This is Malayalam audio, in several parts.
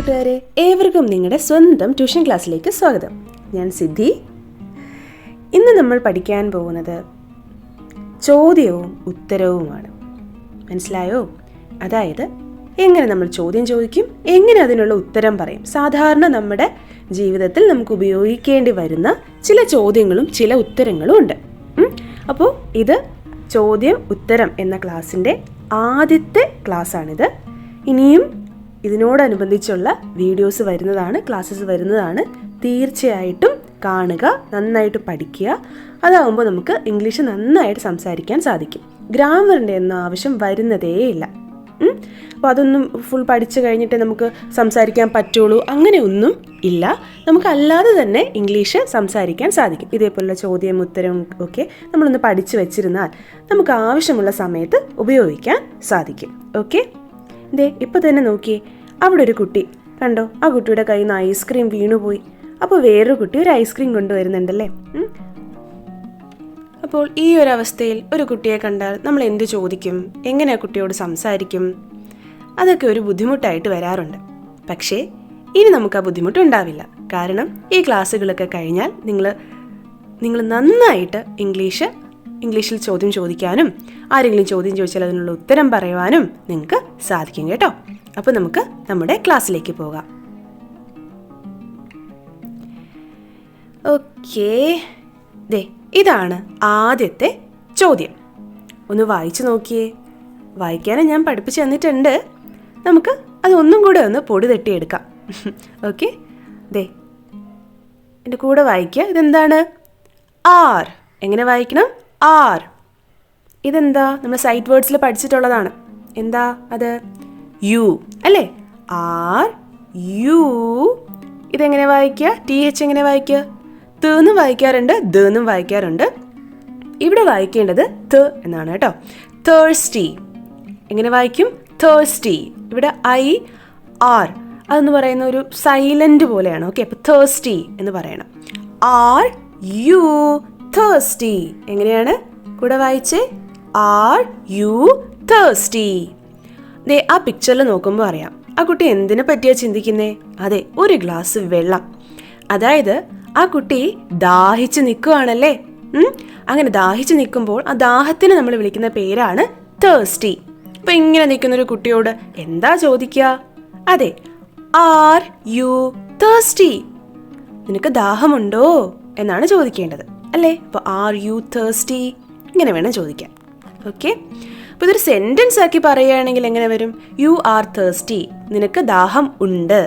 കൂട്ടുകാരെ, ഏവർക്കും നിങ്ങളുടെ സ്വന്തം ട്യൂഷൻ ക്ലാസ്സിലേക്ക് സ്വാഗതം. ഞാൻ സിദ്ധി. ഇന്ന് നമ്മൾ പഠിക്കാൻ പോകുന്നത് ചോദ്യവും ഉത്തരവുമാണ്. മനസ്സിലായോ? അതായത് എങ്ങനെ നമ്മൾ ചോദ്യം ചോദിക്കും, എങ്ങനെ അതിനുള്ള ഉത്തരം പറയും. സാധാരണ നമ്മുടെ ജീവിതത്തിൽ നമുക്ക് ഉപയോഗിക്കേണ്ടി വരുന്ന ചില ചോദ്യങ്ങളും ചില ഉത്തരങ്ങളും ഉണ്ട്. അപ്പോൾ ഇത് ചോദ്യം ഉത്തരം എന്ന ക്ലാസ്സിൻ്റെ ആദ്യത്തെ ക്ലാസ്സാണിത്. ഇനിയും ഇതിനോടനുബന്ധിച്ചുള്ള വീഡിയോസ് വരുന്നതാണ്, ക്ലാസ്സസ് വരുന്നതാണ്. തീർച്ചയായിട്ടും കാണുക, നന്നായിട്ട് പഠിക്കുക. അതാവുമ്പോൾ നമുക്ക് ഇംഗ്ലീഷ് നന്നായിട്ട് സംസാരിക്കാൻ സാധിക്കും. ഗ്രാമറിൻ്റെ ഒന്നും ആവശ്യം വരുന്നതേ ഇല്ല. അപ്പോൾ അതൊന്നും ഫുൾ പഠിച്ചു കഴിഞ്ഞിട്ട് നമുക്ക് സംസാരിക്കാൻ പറ്റുള്ളൂ, അങ്ങനെയൊന്നും ഇല്ല. നമുക്കല്ലാതെ തന്നെ ഇംഗ്ലീഷ് സംസാരിക്കാൻ സാധിക്കും. ഇതേപോലുള്ള ചോദ്യം ഉത്തരം ഒക്കെ നമ്മളൊന്ന് പഠിച്ചു വെച്ചിരുന്നാൽ നമുക്ക് ആവശ്യമുള്ള സമയത്ത് ഉപയോഗിക്കാൻ സാധിക്കും. ഓക്കെ, ഇപ്പോൾ തന്നെ നോക്കിയേ, അവിടെ ഒരു കുട്ടി കണ്ടോ, ആ കുട്ടിയുടെ കയ്യിൽ നിന്ന് ഐസ്ക്രീം വീണുപോയി. അപ്പോൾ വേറൊരു കുട്ടി ഒരു ഐസ്ക്രീം കൊണ്ടുവരുന്നുണ്ടല്ലേ. അപ്പോൾ ഈ ഒരു അവസ്ഥയിൽ ഒരു കുട്ടിയെ കണ്ടാൽ നമ്മൾ എന്ത് ചോദിക്കും, എങ്ങനെ ആ കുട്ടിയോട് സംസാരിക്കും? അതൊക്കെ ഒരു ബുദ്ധിമുട്ടായിട്ട് വരാറുണ്ട്. പക്ഷേ ഇനി നമുക്ക് ആ ബുദ്ധിമുട്ടുണ്ടാവില്ല. കാരണം ഈ ക്ലാസ്സുകളൊക്കെ കഴിഞ്ഞാൽ നിങ്ങൾ നന്നായിട്ട് ഇംഗ്ലീഷിൽ ചോദ്യം ചോദിക്കാനും ആരെങ്കിലും ചോദ്യം ചോദിച്ചാൽ അതിനുള്ള ഉത്തരം പറയുവാനും നിങ്ങൾക്ക് സാധിക്കും കേട്ടോ. അപ്പോൾ നമുക്ക് നമ്മുടെ ക്ലാസ്സിലേക്ക് പോകാം. ഓക്കേ, ഇതാണ് ആദ്യത്തെ ചോദ്യം. ഒന്ന് വായിച്ചു നോക്കിയേ. വായിക്കാനും ഞാൻ പഠിപ്പിച്ചു തന്നിട്ടുണ്ട്. നമുക്ക് അതൊന്നും കൂടെ ഒന്ന് പൊടി തട്ടിയെടുക്കാം. ഓക്കെ, എൻ്റെ കൂടെ വായിക്കുക. ഇതെന്താണ്? ആർ. എങ്ങനെ വായിക്കണം? ആർ. ഇതെന്താ? നമ്മൾ സൈറ്റ് വേർഡ്സിൽ പഠിച്ചിട്ടുള്ളതാണ്. എന്താ അത്? യു അല്ലേ? Are you. ഇതെങ്ങനെ വായിക്കുക? ടി എച്ച് എങ്ങനെ വായിക്കുക? തെന്നും വായിക്കാറുണ്ട്, ദെന്നും വായിക്കാറുണ്ട്. ഇവിടെ വായിക്കേണ്ടത് ത എന്നാണ് കേട്ടോ. തേഴ്സ്റ്റി. എങ്ങനെ വായിക്കും? തേഴ്സ്റ്റി. ഇവിടെ ഐ ആർ അതെന്ന് പറയുന്ന ഒരു സൈലന്റ് പോലെയാണ്. ഓക്കെ, അപ്പോൾ തേഴ്സ്റ്റി എന്ന് പറയണം. Are you thirsty. എങ്ങനെയാണ്? കൂടെ വായിച്ചേ. Are you thirsty. ആ പിക്ചറിൽ നോക്കുമ്പോൾ അറിയാം ആ കുട്ടി എന്തിനെ പറ്റിയാ ചിന്തിക്കുന്നേ? അതെ, ഒരു ഗ്ലാസ് വെള്ളം. അതായത് ആ കുട്ടി ദാഹിച്ച് നിൽക്കുകയാണല്ലേ. അങ്ങനെ ദാഹിച്ച് നിൽക്കുമ്പോൾ ആ ദാഹത്തിന് നമ്മൾ വിളിക്കുന്ന പേരാണ് തേഴ്സ്റ്റി. അപ്പൊ ഇങ്ങനെ നിൽക്കുന്നൊരു കുട്ടിയോട് എന്താ ചോദിക്കുക? അതെ, ആർ യു തേഴ്സ്റ്റി? നിനക്ക് ദാഹമുണ്ടോ എന്നാണ് ചോദിക്കേണ്ടത് അല്ലേ. അപ്പോൾ ആർ യു തേഴ്സ്റ്റി ഇങ്ങനെ വേണം ചോദിക്കാൻ. ഓക്കെ, അപ്പോൾ ഇതൊരു സെൻറ്റൻസ് ആക്കി പറയുകയാണെങ്കിൽ എങ്ങനെ വരും? യു ആർ തേഴ്സ്റ്റി, നിനക്ക് ദാഹം ഉണ്ട്.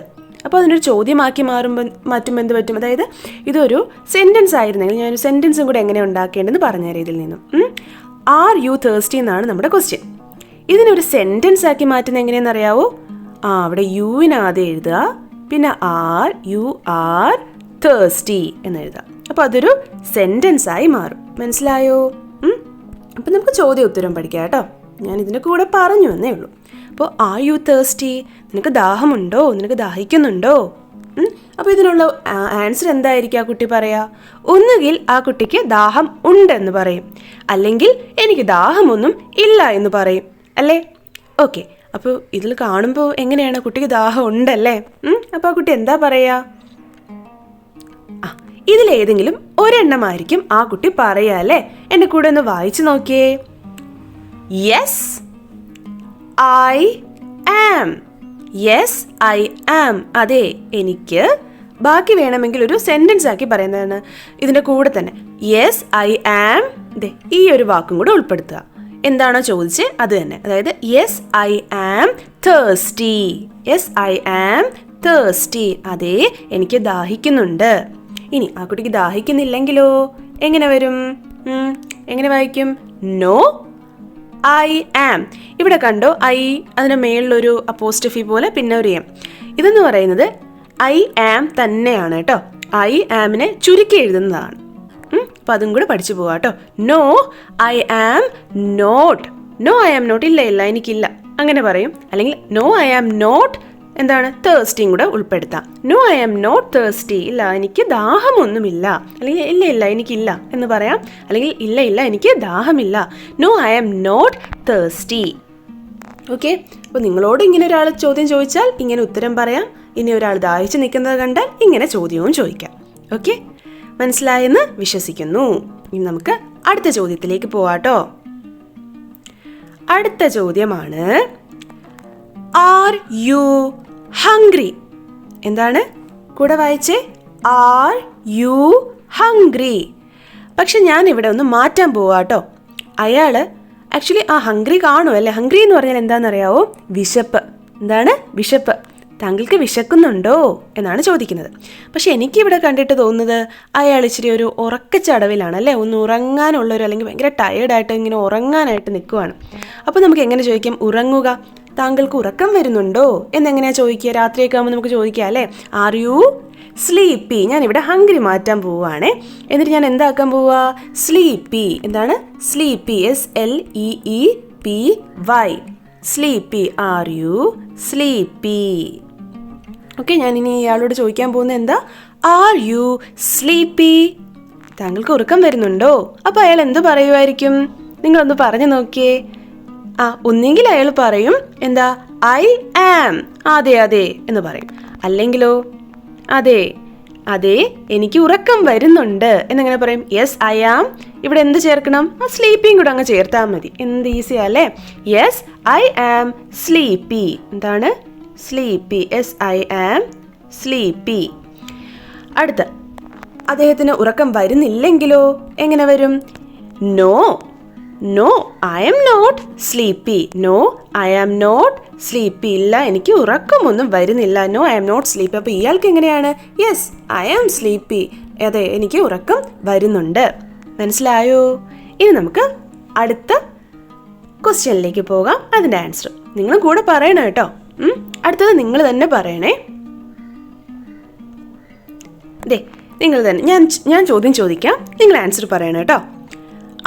അപ്പോൾ അതിനൊരു ചോദ്യമാക്കി മാറ്റുമ്പോൾ എന്ത് പറ്റും? അതായത് ഇതൊരു സെൻറ്റൻസ് ആയിരുന്നെങ്കിൽ ഞാനൊരു സെൻറ്റൻസും കൂടെ എങ്ങനെ ഉണ്ടാക്കേണ്ടതെന്ന് പറഞ്ഞുതരാം ഇതിൽ നിന്നും. ആർ യു തേഴ്സ്റ്റി എന്നാണ് നമ്മുടെ ക്വസ്റ്റ്യൻ. ഇതിനൊരു സെൻറ്റൻസ് ആക്കി മാറ്റുന്നത് എങ്ങനെയാണെന്ന് അറിയാവോ? അവിടെ യുവിനാദ്യം എഴുതുക, പിന്നെ ആർ യു ആർ തേഴ്സ്റ്റി എന്ന് എഴുതുക. അപ്പോൾ അതൊരു സെൻറ്റൻസ് ആയി മാറും. മനസ്സിലായോ? അപ്പം നമുക്ക് ചോദ്യം ഉത്തരം പഠിക്കാം കേട്ടോ. ഞാൻ ഇതിൻ്റെ കൂടെ പറഞ്ഞു എന്നേ ഉള്ളൂ. അപ്പോൾ ആർ യു തേഴ്സ്റ്റി? നിനക്ക് ദാഹമുണ്ടോ? നിനക്ക് ദാഹിക്കുന്നുണ്ടോ? അപ്പോൾ ഇതിനുള്ള ആൻസർ എന്തായിരിക്കും ആ കുട്ടി പറയാ? ഒന്നുകിൽ ആ കുട്ടിക്ക് ദാഹം ഉണ്ടെന്ന് പറയും, അല്ലെങ്കിൽ എനിക്ക് ദാഹമൊന്നും ഇല്ല എന്ന് പറയും അല്ലേ. ഓക്കെ, അപ്പോൾ ഇതിൽ കാണുമ്പോൾ എങ്ങനെയാണ്? കുട്ടിക്ക് ദാഹം ഉണ്ടല്ലേ. അപ്പോൾ ആ കുട്ടി എന്താ പറയാ? ഇതിലേതെങ്കിലും ഒരെണ്ണമായിരിക്കും ആ കുട്ടി പറയാ അല്ലേ. എൻ്റെ കൂടെ ഒന്ന് വായിച്ചു നോക്കിയേ. Yes I am. Yes I am. അതെ, എനിക്ക്. ബാക്കി വേണമെങ്കിൽ ഒരു സെൻറ്റൻസ് ആക്കി പറയുന്നതാണ് ഇതിൻ്റെ കൂടെ തന്നെ. Yes I am. ഈ ഒരു വാക്കും കൂടെ ഉൾപ്പെടുത്തുക. എന്താണോ ചോദിച്ചത് അത് തന്നെ. അതായത് yes I am thirsty. Yes I am thirsty. അതെ, എനിക്ക് ദാഹിക്കുന്നുണ്ട്. ഇനി ആ കുട്ടിക്ക് ദാഹിക്കുന്നില്ലെങ്കിലോ എങ്ങനെ വരും? എങ്ങനെ വായിക്കും? No I am. ഇവിടെ കണ്ടോ, ഐ അതിന് മേളിലൊരു അപ്പോസ്ട്രഫി പോലെ പിന്നെ ഒരു എം. ഇതെന്ന് പറയുന്നത് ഐ ആം തന്നെയാണ് കേട്ടോ. ഐ ആമിനെ ചുരുക്കി എഴുതുന്നതാണ്. അപ്പം അതും കൂടെ പഠിച്ചു പോവാ കേട്ടോ. No I am not. No I am not. ഇല്ല എനിക്കില്ല അങ്ങനെ പറയും. അല്ലെങ്കിൽ നോ ഐ ആം നോട്ട് എന്താണ്? തേഴ്സ്റ്റിയും കൂടെ ഉൾപ്പെടുത്താം. No I am not thirsty. ഇല്ല, എനിക്ക് ദാഹമൊന്നുമില്ല. അല്ലെങ്കിൽ ഇല്ല എനിക്കില്ല എന്ന് പറയാം. അല്ലെങ്കിൽ ഇല്ല എനിക്ക് ദാഹമില്ല. No I am not thirsty. Okay, അപ്പോൾ നിങ്ങളോട് ഇങ്ങനെ ഒരാൾ ചോദ്യം ചോദിച്ചാൽ ഇങ്ങനെ ഉത്തരം പറയാം. ഇനി ഒരാൾ ദാഹിച്ച് നിൽക്കുന്നത് കണ്ടാൽ ഇങ്ങനെ ചോദ്യവും ചോദിക്കാം. ഓക്കെ, മനസ്സിലായെന്ന് വിശ്വസിക്കുന്നു. ഇനി നമുക്ക് അടുത്ത ചോദ്യത്തിലേക്ക് പോവാട്ടോ. അടുത്ത ചോദ്യമാണ്, ആർ യു ഹംഗ്രി? എന്താണ്? കൂടെ വായിച്ചേ, ആർ യു ഹംഗ്രി. പക്ഷെ ഞാൻ ഇവിടെ ഒന്ന് മാറ്റാൻ പോവാട്ടോ. അയാൾ ആക്ച്വലി ഹംഗ്രി കാണുമല്ലേ? ഹംഗ്രി എന്ന് പറഞ്ഞാൽ എന്താണെന്നറിയാവോ? വിശപ്പ്. എന്താണ്? വിശപ്പ്. താങ്കൾക്ക് വിശക്കുന്നുണ്ടോ എന്നാണ് ചോദിക്കുന്നത്. പക്ഷെ എനിക്കിവിടെ കണ്ടിട്ട് തോന്നുന്നത് അയാൾ ഇച്ചിരി ഒരു ഉറക്കച്ചടവിലാണ് അല്ലേ? ഒന്ന് ഉറങ്ങാനുള്ളൊരു, അല്ലെങ്കിൽ ഭയങ്കര ടയേർഡായിട്ട് ഇങ്ങനെ ഉറങ്ങാനായിട്ട് നിൽക്കുവാണ്. അപ്പോൾ നമുക്ക് എങ്ങനെ ചോദിക്കാം? ഉറങ്ങുക. താങ്കൾക്ക് ഉറക്കം വരുന്നുണ്ടോ എന്നെങ്ങനെയാണ് ചോദിക്കുക? രാത്രിയൊക്കെ ആകുമ്പോൾ നമുക്ക് ചോദിക്കാം അല്ലേ? Are you sleepy? ഞാനിവിടെ ഹംഗ്രി മാറ്റാൻ പോവുകയാണേ. എന്നിട്ട് ഞാൻ എന്താക്കാൻ പോവുക? സ്ലീപ്പി. എന്താണ്? Sleepy. SLEEPY. Sleepy. Are you sleepy? Okay, ഞാനിനി ഇയാളോട് ചോദിക്കാൻ പോകുന്നത് എന്താ? Are you sleepy? താങ്കൾക്ക് ഉറക്കം വരുന്നുണ്ടോ? അപ്പോൾ അയാൾ എന്ത് പറയുമായിരിക്കും? നിങ്ങളൊന്ന് പറഞ്ഞു നോക്കിയേ. ഒന്നെങ്കിൽ അയാൾ പറയും എന്താ? I am. അതെ അതെ എന്ന് പറയും. അല്ലെങ്കിലോ? അതെ അതെ എനിക്ക് ഉറക്കം വരുന്നുണ്ട് എന്നെങ്ങനെ പറയും? Yes I am. ഇവിടെ എന്ത് ചേർക്കണം? സ്ലീപ്പിയും കൂടെ അങ്ങ് ചേർത്താൽ മതി. എന്ത് ഈസിയാ അല്ലേ? Yes I am sleepy. എന്താണ്? സ്ലീപ്പി. SI am sleepy. അടുത്ത, അദ്ദേഹത്തിന് ഉറക്കം വരുന്നില്ലെങ്കിലോ എങ്ങനെ വരും? No I am not sleepy. No I am not sleepy. ഇല്ല, എനിക്ക് ഉറക്കമൊന്നും വരുന്നില്ല. No I am not sleepy. അപ്പോൾ ഇയാൾക്ക് എങ്ങനെയാണ്? Yes I am sleepy. അതെ എനിക്ക് ഉറക്കം വരുന്നുണ്ട്. മനസ്സിലായോ? ഇനി നമുക്ക് അടുത്ത ക്വസ്റ്റ്യനിലേക്ക് പോകാം. അതിൻ്റെ ആൻസർ നിങ്ങൾ കൂടെ പറയണം കേട്ടോ. അടുത്തത് നിങ്ങൾ തന്നെ പറയണേ. നിങ്ങൾ തന്നെ. ഞാൻ ചോദ്യം ചോദിക്കാം, നിങ്ങൾ ആൻസർ പറയണം കേട്ടോ.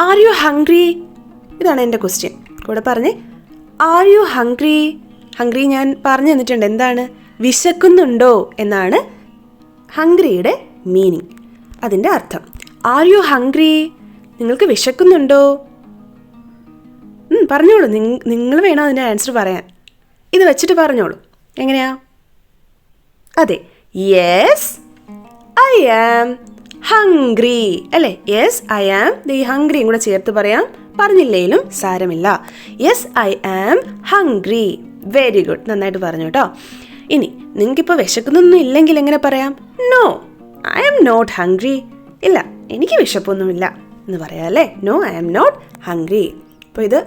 Are you hungry? ഇതാണ് എൻ്റെ ക്വസ്റ്റ്യൻ. കൂടെ പറഞ്ഞേ, ആർ യു ഹംഗ്രി? ഹംഗ്രി ഞാൻ പറഞ്ഞു തന്നിട്ടുണ്ട്. എന്താണ്? വിശക്കുന്നുണ്ടോ എന്നാണ് ഹംഗ്രിയുടെ മീനിങ്, അതിൻ്റെ അർത്ഥം. Are you hungry? നിങ്ങൾക്ക് വിശക്കുന്നുണ്ടോ? പറഞ്ഞോളൂ. നിങ്ങൾ വേണം അതിൻ്റെ ആൻസർ പറയാൻ. ഇത് വെച്ചിട്ട് പറഞ്ഞോളൂ. എങ്ങനെയാ? അതെ, യെസ് ഐ ആം ഹംഗ്രി അല്ലേ? Yes I am. ഈ ഹംഗ്രിയും കൂടെ ചേർത്ത് പറയാം, പറഞ്ഞില്ലേലും സാരമില്ല. Yes I am hungry. Very good, നന്നായിട്ട് പറഞ്ഞു കേട്ടോ. ഇനി നിങ്ങൾക്കിപ്പോൾ വിശക്കുന്നൊന്നും ഇല്ലെങ്കിൽ എങ്ങനെ പറയാം? No I am not hungry. ഇല്ല, എനിക്ക് വിശപ്പൊന്നുമില്ല എന്ന് പറയാം അല്ലേ? No I am not hungry. അപ്പോൾ ഇത്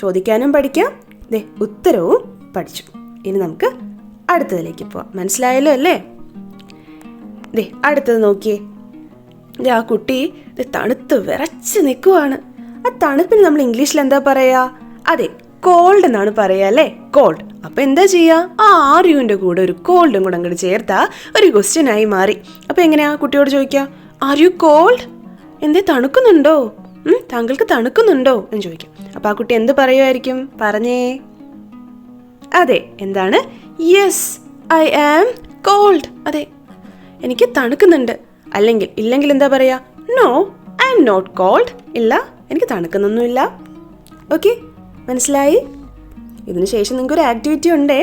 ചോദിക്കാനും പഠിക്കാം, ഉത്തരവും പഠിച്ചു. ഇനി നമുക്ക് അടുത്തതിലേക്ക് പോവാം. മനസ്സിലായല്ലോ അല്ലേ? അടുത്തത് നോക്കിയേ. ആ കുട്ടി തണുത്ത് വിറച്ച് നിൽക്കുവാണ്. ആ തണുപ്പിന് നമ്മൾ ഇംഗ്ലീഷിൽ എന്താ പറയാ? അതെ, കോൾഡ് എന്നാണ് പറയാ അല്ലേ? കോൾഡ്. അപ്പം എന്താ ചെയ്യുക? ആർ യുവിൻ്റെ കൂടെ ഒരു കോൾഡും കൂടെ അങ്ങോട്ട് ചേർത്താൽ ഒരു ക്വസ്റ്റ്യൻ ആയി മാറി. അപ്പം എങ്ങനെയാ കുട്ടിയോട് ചോദിക്കുക? Are you cold? എന്തേ തണുക്കുന്നുണ്ടോ? താങ്കൾക്ക് തണുക്കുന്നുണ്ടോ എന്ന് ചോദിക്കാം. അപ്പം ആ കുട്ടി എന്ത് പറയുമായിരിക്കും? പറഞ്ഞേ. അതെ, എന്താണ്? Yes I am cold. അതെ എനിക്ക് തണുക്കുന്നുണ്ട്. ഇല്ലെങ്കിൽ എന്താ പറയാ? No I am not cold. ഇല്ല, എനിക്ക് തണുക്കുന്നൊന്നുമില്ല. ഓക്കെ, മനസ്സിലായി? ഇതിന് ശേഷം നിങ്ങൾക്ക് ഒരു ആക്ടിവിറ്റി ഉണ്ടേ.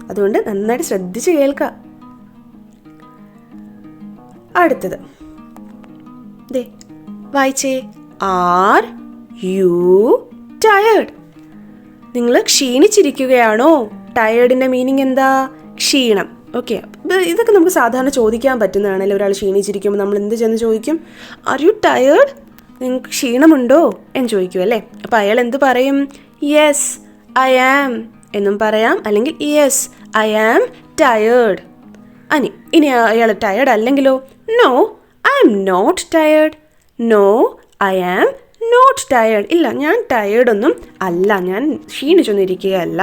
അതുകൊണ്ട് നന്നായിട്ട് ശ്രദ്ധിച്ച് കേൾക്കുക. അടുത്തത് വായിച്ചേ. Are you tired? നിങ്ങൾ ക്ഷീണിച്ചിരിക്കുകയാണോ? ടയേർഡിൻ്റെ മീനിങ് എന്താ? ക്ഷീണം. ഓക്കെ, ഇതൊക്കെ നമുക്ക് സാധാരണ ചോദിക്കാൻ പറ്റുന്നതാണല്ലോ. ഒരാൾ ക്ഷീണിച്ചിരിക്കുമ്പോൾ നമ്മൾ എന്ത് ചെന്ന് ചോദിക്കും? Are you tired? നിങ്ങൾക്ക് ക്ഷീണമുണ്ടോ എന്ന് ചോദിക്കും അല്ലേ? അപ്പോൾ അയാൾ എന്ത് പറയും? യെസ് ഐ ആം എന്നും പറയാം, അല്ലെങ്കിൽ യെസ് ഐ ആം ടയേർഡ്. ഇനി അയാൾ ടയേർഡ് അല്ലെങ്കിലോ? No I am not tired. No I am not tired. ഇല്ല, ഞാൻ ടയേർഡൊന്നും അല്ല, ഞാൻ ക്ഷീണിച്ചൊന്നും ഇരിക്കുകയല്ല.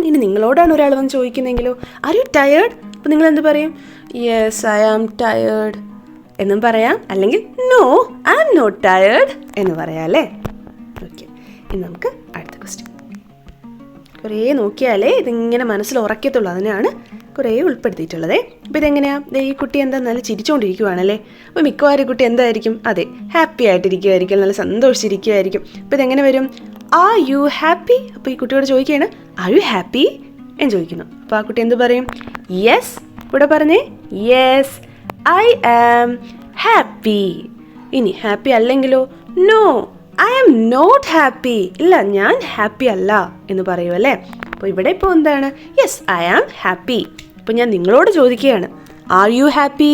ഇനി നിങ്ങളോടാണ് ഒരാൾ വന്ന് ചോദിക്കുന്നെങ്കിലോ? Are you tired? അപ്പോൾ നിങ്ങൾ എന്ത് പറയും? യെസ് ഐ ആം ടയേർഡ് എന്നും പറയാം, അല്ലെങ്കിൽ no I am not tired എന്ന് പറയാം അല്ലേ? ഓക്കെ, ഇനി നമുക്ക് അടുത്ത ക്വസ്റ്റ്യൻ. കുറേ നോക്കിയാലേ ഇതിങ്ങനെ മനസ്സിൽ ഉറക്കത്തുള്ളൂ, അതിനാണ് കുറേ ഉൾപ്പെടുത്തിയിട്ടുള്ളത്. അപ്പോൾ ഇതെങ്ങനെയാ? ഈ കുട്ടി എന്താ നല്ല ചിരിച്ചുകൊണ്ടിരിക്കുവാണല്ലേ? അപ്പോൾ മിക്കവാറും കുട്ടി എന്തായിരിക്കും? അതെ, ഹാപ്പി ആയിട്ടിരിക്കുമായിരിക്കും, നല്ല സന്തോഷിച്ചിരിക്കുമായിരിക്കും. അപ്പോൾ ഇതെങ്ങനെ വരും? Are you happy? അപ്പോൾ ഈ കുട്ടിയോട് ചോദിക്കുകയാണ് ആർ യു ഹാപ്പി എന്ന് ചോദിക്കുന്നു. അപ്പോൾ ആ കുട്ടി എന്ത് പറയും? യെസ്. കൂടെ പറഞ്ഞേ, യെസ് ഐ ആം ഹാപ്പി. ഇനി ഹാപ്പി അല്ലെങ്കിലോ? No I am not happy. ഇല്ല, ഞാൻ ഹാപ്പി അല്ല എന്ന് പറയൂ അല്ലേ. അപ്പോൾ ഇവിടെ ഇപ്പോൾ എന്താണ്? Yes I am happy. അപ്പോൾ ഞാൻ നിങ്ങളോട് ചോദിക്കുകയാണ്, ആർ യു ഹാപ്പി?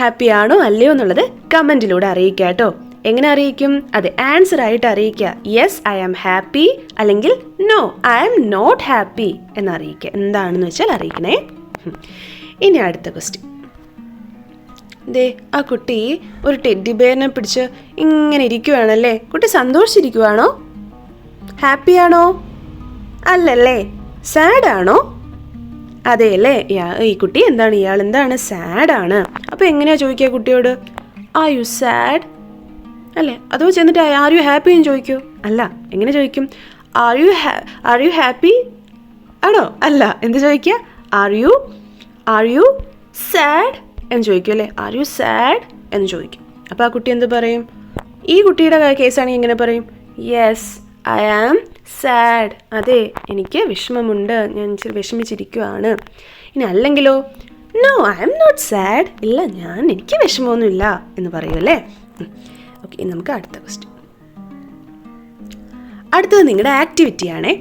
ഹാപ്പി ആണോ അല്ലയോ എന്നുള്ളത് കമൻറ്റിലൂടെ അറിയിക്കുക കേട്ടോ. എങ്ങനെ അറിയിക്കും? അതെ, ആൻസർ ആയിട്ട് അറിയിക്കുക. യെസ് ഐ ആം ഹാപ്പി അല്ലെങ്കിൽ no I am not happy എന്നറിയിക്കുക. എന്താണെന്ന് വെച്ചാൽ അറിയിക്കണേ. ഇനി അടുത്ത ക്വസ്റ്റ്യൻ. ദേ ആ കുട്ടി ഒരു ടെഡ്ഡി ബെയറിനെ പിടിച്ച് ഇങ്ങനെ ഇരിക്കുവാണല്ലേ. കുട്ടി സന്തോഷിച്ചിരിക്കുവാണോ? ഹാപ്പിയാണോ? അല്ലല്ലേ. സാഡാണോ? അതെ അല്ലേ. ഈ കുട്ടി എന്താണ്? ഇയാൾ എന്താണ്? സാഡാണ്. അപ്പോൾ എങ്ങനെയാ ചോദിക്കുക കുട്ടിയോട്? ആർ യു സാഡ് അല്ലേ? അതോ ചെന്നിട്ട് ആർ യു ഹാപ്പി എന്ന് ചോദിക്കൂ? അല്ല. എങ്ങനെ ചോദിക്കും? ആർ യു ഹാപ്പി ആണോ? അല്ല. എന്ത് ചോദിക്കുക? ആർ യു സാഡ് എന്ന് ചോദിക്കും അല്ലേ. ആർ യു സാഡ് എന്ന് ചോദിക്കും. അപ്പോൾ ആ കുട്ടി എന്ത് പറയും? ഈ കുട്ടിയുടെ കേസാണെങ്കിൽ എങ്ങനെ പറയും? Yes I am sad. അതെ, എനിക്ക് വിഷമമുണ്ട്, ഞാൻ വിഷമിച്ചിരിക്കുവാണ്. ഇനി അല്ലെങ്കിലോ? No I am not sad. ഇല്ല, എനിക്ക് വിഷമമൊന്നുമില്ല എന്ന് പറയൂ അല്ലേ. ഓക്കെ, നമുക്ക് അടുത്ത ക്വസ്റ്റ്യൻ. അടുത്തത് നിങ്ങളുടെ ആക്ടിവിറ്റിയാണേ.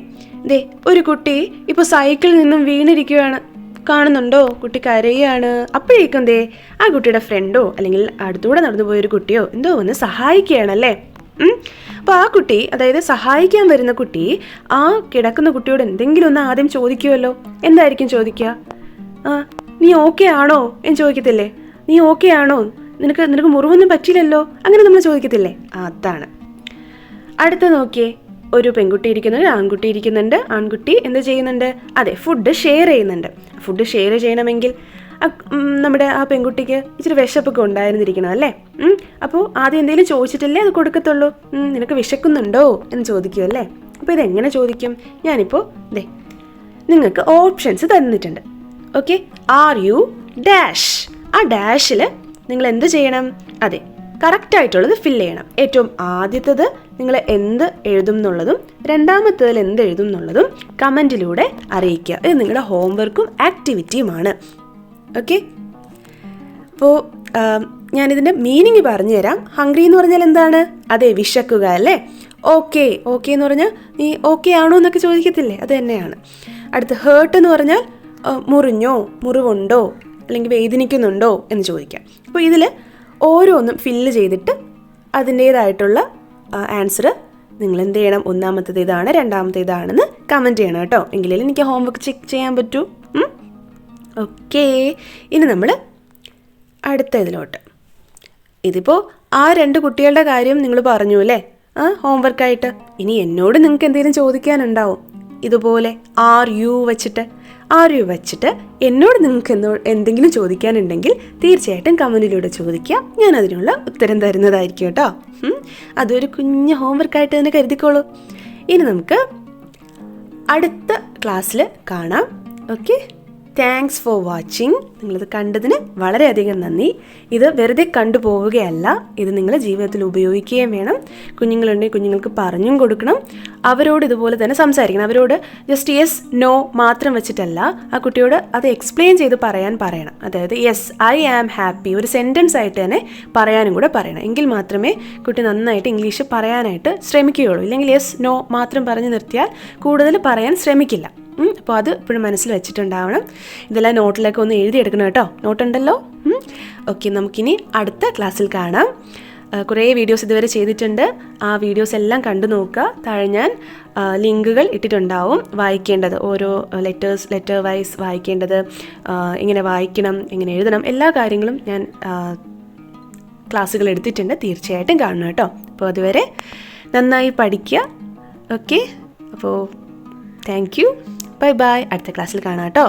ദേ ഒരു കുട്ടി ഇപ്പോൾ സൈക്കിളിൽ നിന്നും വീണിരിക്കുകയാണ്. കാണുന്നുണ്ടോ? കുട്ടി കരയാണ്. അപ്പോഴേക്കും ദേ ആ കുട്ടിയുടെ ഫ്രണ്ടോ അല്ലെങ്കിൽ അടുത്തൂടെ നടന്നു പോയൊരു കുട്ടിയോ എന്തോ ഒന്ന് സഹായിക്കുകയാണല്ലേ. അപ്പോൾ ആ കുട്ടി, അതായത് സഹായിക്കാൻ വരുന്ന കുട്ടി ആ കിടക്കുന്ന കുട്ടിയോട് എന്തെങ്കിലും ഒന്ന് ആദ്യം ചോദിക്കുമല്ലോ. എന്തായിരിക്കും ചോദിക്കുക? നീ ഓക്കെ ആണോ എന്ന് ചോദിക്കത്തില്ലേ? നീ ഓക്കെ ആണോ? നിനക്ക് മുറിവൊന്നും പറ്റില്ലല്ലോ, അങ്ങനെ നമ്മൾ ചോദിക്കത്തില്ലേ? അതാണ്. അടുത്ത നോക്കിയേ, ഒരു പെൺകുട്ടി ഇരിക്കുന്നുണ്ട്, ആൺകുട്ടി ഇരിക്കുന്നുണ്ട്. ആൺകുട്ടി എന്ത് ചെയ്യുന്നുണ്ട്? അതെ, ഫുഡ് ഷെയർ ചെയ്യുന്നുണ്ട്. ഫുഡ് ഷെയർ ചെയ്യണമെങ്കിൽ നമ്മുടെ ആ പെൺകുട്ടിക്ക് ഇച്ചിരി വിശപ്പൊക്കെ ഉണ്ടായിരുന്നിരിക്കണം അല്ലേ. അപ്പോൾ ആദ്യം എന്തെങ്കിലും ചോദിച്ചിട്ടല്ലേ അത് കൊടുക്കത്തുള്ളൂ. നിനക്ക് വിശക്കുന്നുണ്ടോ എന്ന് ചോദിക്കും അല്ലേ. അപ്പോൾ ഇതെങ്ങനെ ചോദിക്കും? ഞാനിപ്പോൾ നിങ്ങൾക്ക് ഓപ്ഷൻസ് തന്നിട്ടുണ്ട്. Okay, are you dash. ആ ഡാഷിൽ നിങ്ങൾ എന്ത് ചെയ്യണം? അതെ, കറക്റ്റായിട്ടുള്ളത് ഫില്ല് ചെയ്യണം. ഏറ്റവും ആദ്യത്തത് നിങ്ങൾ എന്ത് എഴുതും എന്നുള്ളതും രണ്ടാമത്തേതിൽ എന്ത് എഴുതും എന്നുള്ളതും കമൻറ്റിലൂടെ അറിയിക്കുക. ഇത് നിങ്ങളുടെ ഹോംവർക്കും ആക്ടിവിറ്റിയുമാണ്. ഓക്കെ, അപ്പോൾ ഞാനിതിൻ്റെ മീനിങ് പറഞ്ഞു തരാം. ഹംഗ്രി എന്ന് പറഞ്ഞാൽ എന്താണ്? അതെ, വിശക്കുക അല്ലേ. ഓക്കെ എന്ന് പറഞ്ഞാൽ നീ ഓക്കെ ആണോ എന്നൊക്കെ ചോദിക്കത്തില്ലേ, അത് തന്നെയാണ്. അടുത്ത് ഹേർട്ട് എന്ന് പറഞ്ഞാൽ മുറിഞ്ഞോ, മുറിവുണ്ടോ അല്ലെങ്കിൽ വേദനിക്കുന്നുണ്ടോ എന്ന് ചോദിക്കാം. അപ്പോൾ ഇതിൽ ഓരോന്നും ഫില്ല് ചെയ്തിട്ട് അതിൻ്റേതായിട്ടുള്ള ആൻസർ നിങ്ങൾ എന്ത് ചെയ്യണം? ഒന്നാമത്തേത് ഇതാണ്, രണ്ടാമത്തെ ഇതാണെന്ന് കമൻറ്റ് ചെയ്യണം കേട്ടോ. എങ്കിലേ എനിക്ക് ഹോംവർക്ക് ചെക്ക് ചെയ്യാൻ പറ്റൂ. ഓക്കെ, ഇനി നമ്മൾ അടുത്ത ഇതിലോട്ട്. ഇതിപ്പോൾ ആ രണ്ട് കുട്ടികളുടെ കാര്യം നിങ്ങൾ പറഞ്ഞു അല്ലേ, ഹോംവർക്കായിട്ട്. ഇനി എന്നോട് നിങ്ങൾക്ക് എന്തെങ്കിലും ചോദിക്കാനുണ്ടാവും ഇതുപോലെ ആർ യു വെച്ചിട്ട് എന്നോട് നിങ്ങൾക്ക് എന്തെങ്കിലും ചോദിക്കാനുണ്ടെങ്കിൽ തീർച്ചയായിട്ടും കമൻറ്റിലൂടെ ചോദിക്കുക. ഞാൻ അതിനുള്ള ഉത്തരം തരുന്നതായിരിക്കും കേട്ടോ. അതൊരു കുഞ്ഞ് ഹോംവർക്കായിട്ട് തന്നെ കരുതിക്കോളൂ. ഇനി നമുക്ക് അടുത്ത ക്ലാസ്സിൽ കാണാം. Okay, thanks for watching. നിങ്ങളിത് കണ്ടതിന് വളരെയധികം നന്ദി. ഇത് വെറുതെ കണ്ടുപോവുകയല്ല, ഇത് നിങ്ങളുടെ ജീവിതത്തിൽ ഉപയോഗിക്കുകയും വേണം. കുഞ്ഞുങ്ങളുണ്ടെങ്കിൽ കുഞ്ഞുങ്ങൾക്ക് പറഞ്ഞും കൊടുക്കണം. അവരോട് ഇതുപോലെ തന്നെ സംസാരിക്കണം. അവരോട് ജസ്റ്റ് യെസ് നോ മാത്രം വെച്ചിട്ടല്ല, ആ കുട്ടിയോട് അത് എക്സ്പ്ലെയിൻ ചെയ്ത് പറയണം. അതായത് യെസ് ഐ ആം ഹാപ്പി ഒരു സെൻറ്റൻസ് ആയിട്ട് തന്നെ പറയാനും കൂടെ പറയണം. എങ്കിൽ മാത്രമേ കുട്ടി നന്നായിട്ട് ഇംഗ്ലീഷ് പറയാനായിട്ട് ശ്രമിക്കുകയുള്ളൂ. ഇല്ലെങ്കിൽ യെസ് നോ മാത്രം പറഞ്ഞു നിർത്തിയാൽ കൂടുതൽ പറയാൻ ശ്രമിക്കില്ല. അപ്പോൾ അത് ഇപ്പോഴും മനസ്സിൽ വെച്ചിട്ടുണ്ടാവണം. ഇതെല്ലാം നോട്ടിലൊക്കെ ഒന്ന് എഴുതിയെടുക്കണം കേട്ടോ. നോട്ടുണ്ടല്ലോ. ഓക്കെ, നമുക്കിനി അടുത്ത ക്ലാസ്സിൽ കാണാം. കുറേ വീഡിയോസ് ഇതുവരെ ചെയ്തിട്ടുണ്ട്. ആ വീഡിയോസ് എല്ലാം കണ്ടു നോക്കുക. താഴെ ഞാൻ ലിങ്കുകൾ ഇട്ടിട്ടുണ്ടാവും. വായിക്കേണ്ടത് ഓരോ ലെറ്റർ വൈസ് വായിക്കേണ്ടത്, എങ്ങനെ വായിക്കണം, എങ്ങനെ എഴുതണം, എല്ലാ കാര്യങ്ങളും ഞാൻ ക്ലാസ്സുകൾ എടുത്തിട്ടുണ്ട്. തീർച്ചയായിട്ടും കാണണം കേട്ടോ. അപ്പോൾ അതുവരെ നന്നായി പഠിക്കുക. ഓക്കെ, അപ്പോൾ താങ്ക് യു, ബൈ. അടുത്ത ക്ലാസ്സിൽ കാണാം കേട്ടോ.